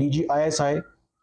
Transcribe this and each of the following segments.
DG ISI,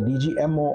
DG MO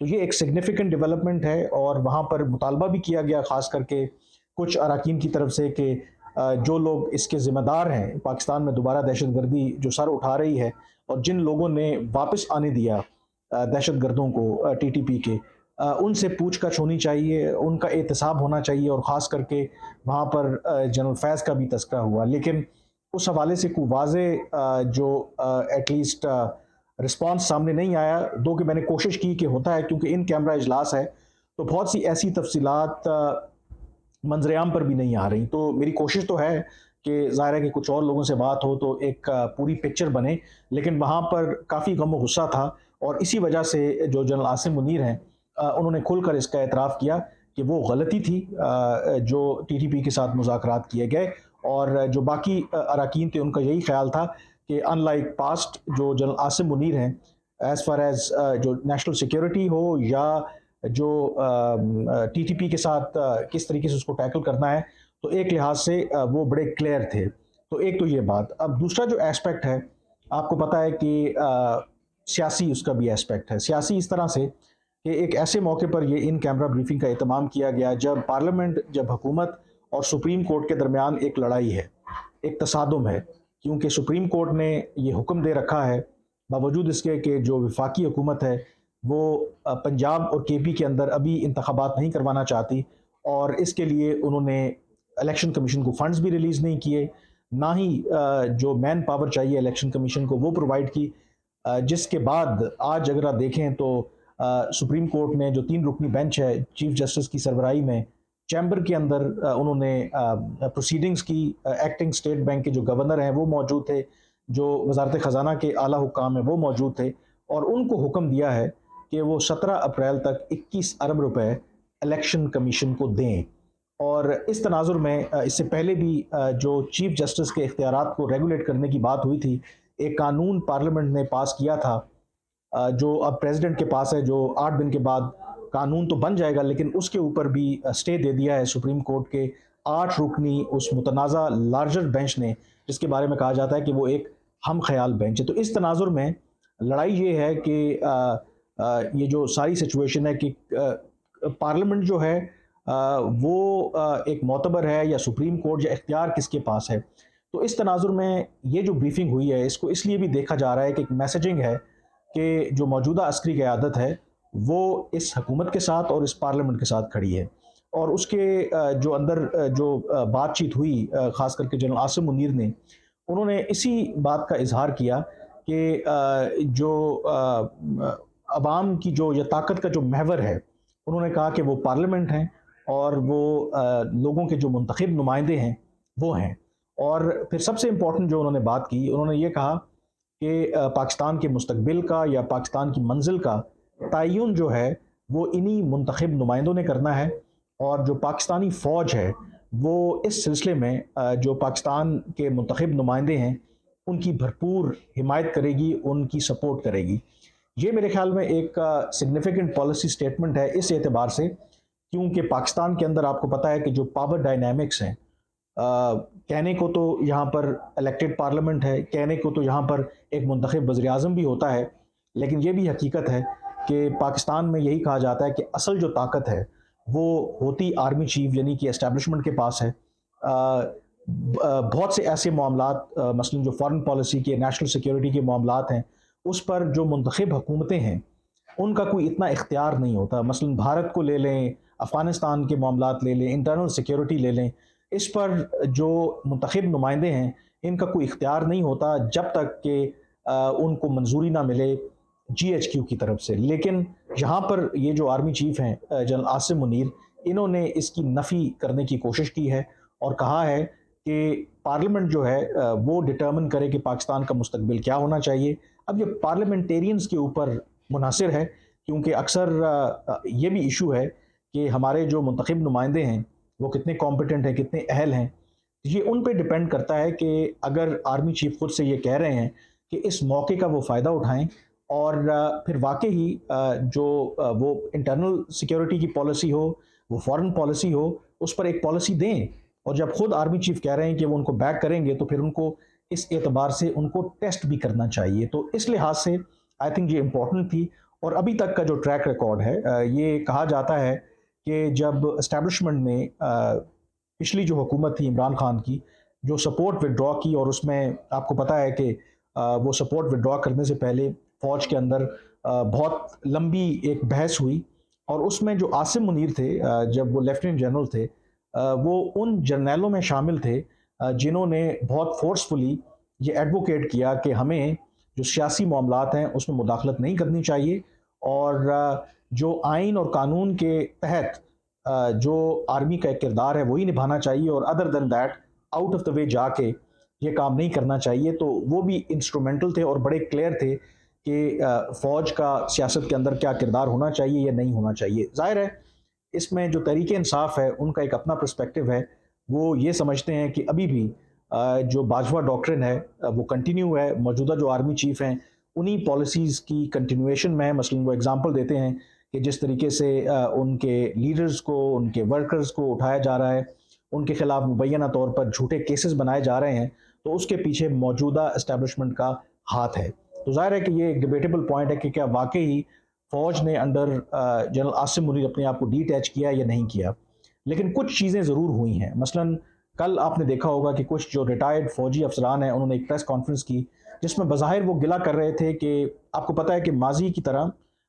تو یہ ایک سگنیفیکنٹ ڈیولپمنٹ ہے، اور وہاں پر مطالبہ بھی کیا گیا خاص کر کے کچھ اراکین کی طرف سے کہ جو لوگ اس کے ذمہ دار ہیں پاکستان میں دوبارہ دہشت گردی جو سر اٹھا رہی ہے، اور جن لوگوں نے واپس آنے دیا دہشت گردوں کو ٹی ٹی پی کے، ان سے پوچھ گچھ ہونی چاہیے، ان کا احتساب ہونا چاہیے، اور خاص کر کے وہاں پر جنرل فیض کا بھی تذکرہ ہوا، لیکن اس حوالے سے کوئی واضح جو ایٹ لیسٹ رسپانس سامنے نہیں آیا، دو کہ میں نے کوشش کی کہ ہوتا ہے کیونکہ ان کیمرہ اجلاس ہے تو بہت سی ایسی تفصیلات منظر عام پر بھی نہیں آ رہی، تو میری کوشش تو ہے کہ ظاہر ہے کہ کچھ اور لوگوں سے بات ہو تو ایک پوری پکچر بنے، لیکن وہاں پر کافی غم و غصہ تھا، اور اسی وجہ سے جو جنرل عاصم منیر ہیں انہوں نے کھل کر اس کا اعتراف کیا کہ وہ غلطی تھی جو ٹی ٹی پی کے ساتھ مذاکرات کیے گئے، اور جو باقی اراکین تھے ان کا یہی خیال تھا کہ ان لائک پاسٹ جو جنرل عاصم منیر ہیں ایز فار ایز جو نیشنل سیکیورٹی ہو یا جو ٹی ٹی پی کے ساتھ کس طریقے سے اس کو ٹیکل کرنا ہے، تو ایک لحاظ سے وہ بڑے کلیئر تھے۔ تو ایک تو یہ بات، اب دوسرا جو ایسپیکٹ ہے آپ کو پتہ ہے کہ سیاسی اس کا بھی ایسپیکٹ ہے، سیاسی اس طرح سے کہ ایک ایسے موقع پر یہ ان کیمرہ بریفنگ کا اہتمام کیا گیا جب پارلیمنٹ، جب حکومت اور سپریم کورٹ کے درمیان ایک لڑائی ہے، ایک تصادم ہے، کیونکہ سپریم کورٹ نے یہ حکم دے رکھا ہے باوجود اس کے کہ جو وفاقی حکومت ہے وہ پنجاب اور کے پی کے اندر ابھی انتخابات نہیں کروانا چاہتی، اور اس کے لیے انہوں نے الیکشن کمیشن کو فنڈز بھی ریلیز نہیں کیے، نہ ہی جو مین پاور چاہیے الیکشن کمیشن کو وہ پرووائڈ کی، جس کے بعد آج اگر آپ دیکھیں تو سپریم کورٹ نے جو 3 رکنی بینچ ہے چیف جسٹس کی سربراہی میں، چیمبر کے اندر انہوں نے پروسیڈنگز کی، ایکٹنگ اسٹیٹ بینک کے جو گورنر ہیں وہ موجود تھے، جو وزارت خزانہ کے اعلیٰ حکام ہیں وہ موجود تھے، اور ان کو حکم دیا ہے کہ وہ 17 اپریل تک 21 ارب روپے الیکشن کمیشن کو دیں۔ اور اس تناظر میں اس سے پہلے بھی جو چیف جسٹس کے اختیارات کو ریگولیٹ کرنے کی بات ہوئی تھی، ایک قانون پارلیمنٹ نے پاس کیا تھا جو اب پریزیڈنٹ کے پاس ہے، جو 8 دن کے بعد قانون تو بن جائے گا، لیکن اس کے اوپر بھی سٹے دے دیا ہے سپریم کورٹ کے 8 رکنی اس متنازع لارجر بینچ نے، جس کے بارے میں کہا جاتا ہے کہ وہ ایک ہم خیال بینچ ہے۔ تو اس تناظر میں لڑائی یہ ہے کہ یہ جو ساری سچویشن ہے کہ پارلیمنٹ جو ہے وہ ایک معتبر ہے یا سپریم کورٹ، یا اختیار کس کے پاس ہے۔ تو اس تناظر میں یہ جو بریفنگ ہوئی ہے اس کو اس لیے بھی دیکھا جا رہا ہے کہ ایک میسیجنگ ہے کہ جو موجودہ عسکری قیادت ہے وہ اس حکومت کے ساتھ اور اس پارلیمنٹ کے ساتھ کھڑی ہے، اور اس کے جو اندر جو بات چیت ہوئی خاص کر کے جنرل عاصم منیر نے، انہوں نے اسی بات کا اظہار کیا کہ جو عوام کی جو یہ طاقت کا جو محور ہے، انہوں نے کہا کہ وہ پارلیمنٹ ہیں، اور وہ لوگوں کے جو منتخب نمائندے ہیں وہ ہیں، اور پھر سب سے امپورٹنٹ جو انہوں نے بات کی، انہوں نے یہ کہا کہ پاکستان کے مستقبل کا یا پاکستان کی منزل کا تعین جو ہے وہ انہی منتخب نمائندوں نے کرنا ہے، اور جو پاکستانی فوج ہے وہ اس سلسلے میں جو پاکستان کے منتخب نمائندے ہیں ان کی بھرپور حمایت کرے گی، ان کی سپورٹ کرے گی۔ یہ میرے خیال میں ایک سگنیفیکنٹ پالیسی سٹیٹمنٹ ہے اس اعتبار سے، کیونکہ پاکستان کے اندر آپ کو پتہ ہے کہ جو پاور ڈائنامکس ہیں، کہنے کو تو یہاں پر الیکٹڈ پارلیمنٹ ہے، کہنے کو تو یہاں پر ایک منتخب وزیر اعظم بھی ہوتا ہے، لیکن یہ بھی حقیقت ہے کہ پاکستان میں یہی کہا جاتا ہے کہ اصل جو طاقت ہے وہ ہوتی آرمی چیف یعنی کہ اسٹیبلشمنٹ کے پاس ہے۔ بہت سے ایسے معاملات مثلا جو فارن پالیسی کے، نیشنل سیکیورٹی کے معاملات ہیں، اس پر جو منتخب حکومتیں ہیں ان کا کوئی اتنا اختیار نہیں ہوتا۔ مثلا بھارت کو لے لیں، افغانستان کے معاملات لے لیں، انٹرنل سیکیورٹی لے لیں، اس پر جو منتخب نمائندے ہیں ان کا کوئی اختیار نہیں ہوتا جب تک کہ ان کو منظوری نہ ملے جی ایچ کیو کی طرف سے۔ لیکن یہاں پر یہ جو آرمی چیف ہیں جنرل عاصم منیر، انہوں نے اس کی نفی کرنے کی کوشش کی ہے اور کہا ہے کہ پارلیمنٹ جو ہے وہ ڈٹرمن کرے کہ پاکستان کا مستقبل کیا ہونا چاہیے۔ اب یہ پارلیمنٹیرینز کے اوپر منحصر ہے، کیونکہ اکثر یہ بھی ایشو ہے کہ ہمارے جو منتخب نمائندے ہیں وہ کتنے کمپیٹنٹ ہیں، کتنے اہل ہیں۔ یہ ان پہ ڈیپینڈ کرتا ہے کہ اگر آرمی چیف خود سے یہ کہہ رہے ہیں کہ اس موقع کا وہ فائدہ اٹھائیں، اور پھر واقعی جو وہ انٹرنل سیکیورٹی کی پالیسی ہو، وہ فارن پالیسی ہو، اس پر ایک پالیسی دیں، اور جب خود آرمی چیف کہہ رہے ہیں کہ وہ ان کو بیک کریں گے تو پھر ان کو اس اعتبار سے ان کو ٹیسٹ بھی کرنا چاہیے۔ تو اس لحاظ سے آئی تھنک یہ امپورٹنٹ تھی، اور ابھی تک کا جو ٹریک ریکارڈ ہے، یہ کہا جاتا ہے کہ جب اسٹیبلشمنٹ نے پچھلی جو حکومت تھی عمران خان کی، جو سپورٹ ودرا کی، اور اس میں آپ کو پتہ ہے کہ وہ سپورٹ ودرا کرنے سے پہلے فوج کے اندر بہت لمبی ایک بحث ہوئی، اور اس میں جو عاصم منیر تھے، جب وہ لیفٹیننٹ جنرل تھے، وہ ان جرنیلوں میں شامل تھے جنہوں نے بہت فورسفلی یہ ایڈوکیٹ کیا کہ ہمیں جو سیاسی معاملات ہیں اس میں مداخلت نہیں کرنی چاہیے، اور جو آئین اور قانون کے تحت جو آرمی کا ایک کردار ہے وہی نبھانا چاہیے، اور other than that out of the way جا کے یہ کام نہیں کرنا چاہیے۔ تو وہ بھی انسٹرومنٹل تھے اور بڑے کلیئر تھے کہ فوج کا سیاست کے اندر کیا کردار ہونا چاہیے یا نہیں ہونا چاہیے۔ ظاہر ہے اس میں جو تحریک انصاف ہے ان کا ایک اپنا پرسپیکٹو ہے، وہ یہ سمجھتے ہیں کہ ابھی بھی جو باجوہ ڈاکٹرن ہے وہ کنٹینیو ہے، موجودہ جو آرمی چیف ہیں انہی پالیسیز کی کنٹینویشن میں ہے۔ مثلا وہ اگزامپل دیتے ہیں کہ جس طریقے سے ان کے لیڈرز کو، ان کے ورکرز کو اٹھایا جا رہا ہے، ان کے خلاف مبینہ طور پر جھوٹے کیسز بنائے جا رہے ہیں، تو اس کے پیچھے موجودہ اسٹیبلشمنٹ کا ہاتھ ہے۔ تو ظاہر ہے کہ یہ ایک ڈیبیٹیبل پوائنٹ ہے کہ کیا واقعی فوج نے انڈر جنرل عاصم منیر اپنے آپ کو ڈی ٹیچ کیا یا نہیں کیا، لیکن کچھ چیزیں ضرور ہوئی ہیں۔ مثلا کل آپ نے دیکھا ہوگا کہ کچھ جو ریٹائرڈ فوجی افسران ہیں انہوں نے ایک پریس کانفرنس کی جس میں بظاہر وہ گلہ کر رہے تھے کہ آپ کو پتہ ہے کہ ماضی کی طرح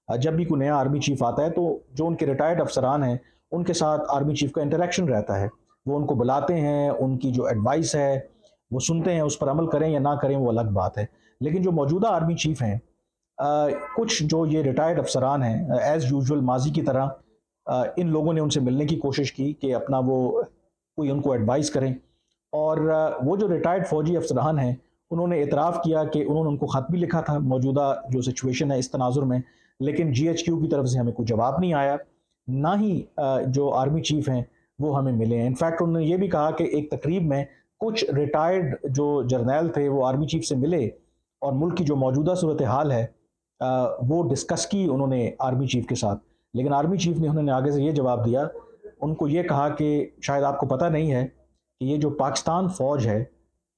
جب بھی کوئی نیا آرمی چیف آتا ہے تو جو ان کے ریٹائرڈ افسران ہیں ان کے ساتھ آرمی چیف کا انٹریکشن رہتا ہے، وہ ان کو بلاتے ہیں، ان کی جو ایڈوائس ہے وہ سنتے ہیں، اس پر عمل کریں یا نہ کریں وہ الگ بات ہے۔ لیکن جو موجودہ آرمی چیف ہیں، کچھ جو یہ ریٹائرڈ افسران ہیں، ایز یوزول ماضی کی طرح ان لوگوں نے ان سے ملنے کی کوشش کی کہ اپنا وہ کوئی ان کو ایڈوائز کریں، اور وہ جو ریٹائرڈ فوجی افسران ہیں انہوں نے اعتراف کیا کہ انہوں نے ان کو خط بھی لکھا تھا موجودہ جو سچویشن ہے اس تناظر میں، لیکن جی ایچ کیو کی طرف سے ہمیں کوئی جواب نہیں آیا، نہ ہی جو آرمی چیف ہیں وہ ہمیں ملے ہیں۔ انفیکٹ انہوں نے یہ بھی کہا کہ ایک تقریب میں کچھ ریٹائرڈ جو جرنیل تھے وہ آرمی چیف سے ملے اور ملک کی جو موجودہ صورتحال ہے وہ ڈسکس کی انہوں نے آرمی چیف کے ساتھ، لیکن آرمی چیف نے انہوں نے آگے سے یہ جواب دیا، ان کو یہ کہا کہ شاید آپ کو پتہ نہیں ہے کہ یہ جو پاکستان فوج ہے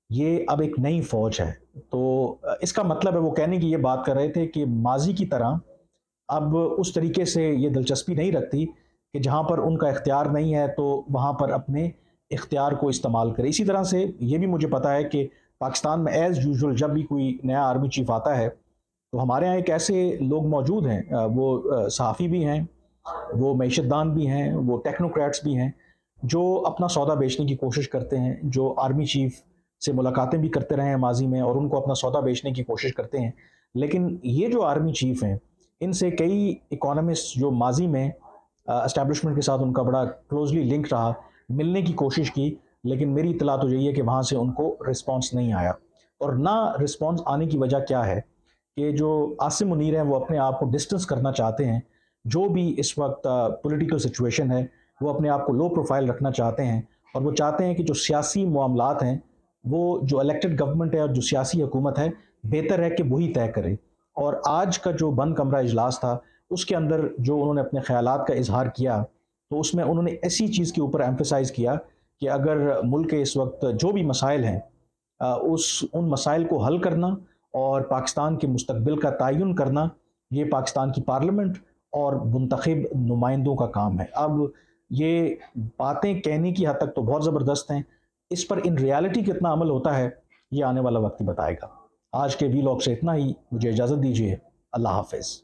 یہ اب ایک نئی فوج ہے۔ تو اس کا مطلب ہے وہ کہنے کی یہ بات کر رہے تھے کہ ماضی کی طرح اب اس طریقے سے یہ دلچسپی نہیں رکھتی کہ جہاں پر ان کا اختیار نہیں ہے تو وہاں پر اپنے اختیار کو استعمال کرے۔ اسی طرح سے یہ بھی مجھے پتہ ہے کہ پاکستان میں ایز یوزول جب بھی کوئی نیا آرمی چیف آتا ہے تو ہمارے ہاں ایک ایسے لوگ موجود ہیں، وہ صحافی بھی ہیں، وہ معیشت دان بھی ہیں، وہ ٹیکنوکریٹس بھی ہیں، جو اپنا سودا بیچنے کی کوشش کرتے ہیں، جو آرمی چیف سے ملاقاتیں بھی کرتے رہے ہیں ماضی میں اور ان کو اپنا سودا بیچنے کی کوشش کرتے ہیں۔ لیکن یہ جو آرمی چیف ہیں ان سے کئی اکانومسٹ جو ماضی میں اسٹیبلشمنٹ کے ساتھ ان کا بڑا کلوزلی لنک رہا، ملنے کی کوشش کی، لیکن میری اطلاع تو یہی ہے کہ وہاں سے ان کو رسپانس نہیں آیا۔ اور نہ رسپانس آنے کی وجہ کیا ہے کہ جو عاصم منیر ہیں وہ اپنے آپ کو ڈسٹنس کرنا چاہتے ہیں، جو بھی اس وقت پولیٹیکل سچویشن ہے وہ اپنے آپ کو لو پروفائل رکھنا چاہتے ہیں، اور وہ چاہتے ہیں کہ جو سیاسی معاملات ہیں وہ جو الیکٹڈ گورنمنٹ ہے اور جو سیاسی حکومت ہے بہتر ہے کہ وہی طے کرے۔ اور آج کا جو بند کمرہ اجلاس تھا اس کے اندر جو انہوں نے اپنے خیالات کا اظہار کیا تو اس میں انہوں نے ایسی چیز کے اوپر ایمفیسائز کیا کہ اگر ملک کے اس وقت جو بھی مسائل ہیں ان مسائل کو حل کرنا اور پاکستان کے مستقبل کا تعین کرنا یہ پاکستان کی پارلیمنٹ اور منتخب نمائندوں کا کام ہے۔ اب یہ باتیں کہنے کی حد تک تو بہت زبردست ہیں، اس پر ان ریالٹی کتنا عمل ہوتا ہے یہ آنے والا وقت ہی بتائے گا۔ آج کے وی لاگ سے اتنا ہی، مجھے اجازت دیجیے، اللہ حافظ۔